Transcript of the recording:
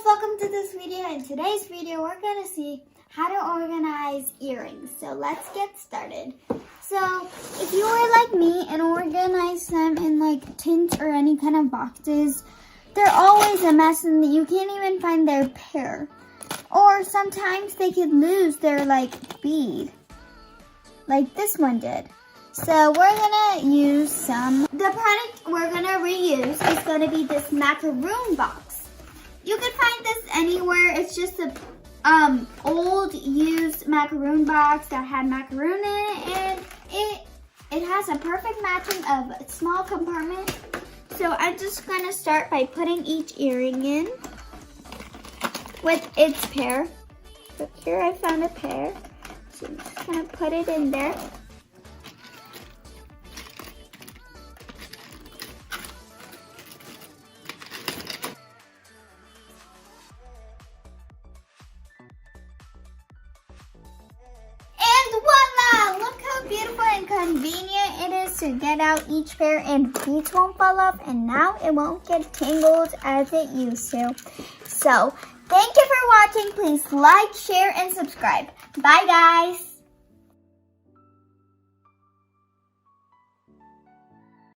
welcome to this video. In today's video, we're going to see how to organize earrings. So let's get started. So if you were like me and organize them in like tins or any kind of boxes, they're always a mess and you can't even find their pair. Or sometimes they could lose their like bead, like this one did. So we're gonna use the product we're gonna reuse is gonna be this macaroon box. You can find this anywhere. It's just a old used macaroon box that had macaroon in it, and it has a perfect matching of a small compartment. So I'm just gonna start by putting each earring in with its pair. So here I found a pair. So I'm just gonna put it in there. Beautiful and convenient it is to get out each pair, and beads won't fall off, and now it won't get tangled as it used to. So thank you for watching. Please like, share, and subscribe. Bye guys.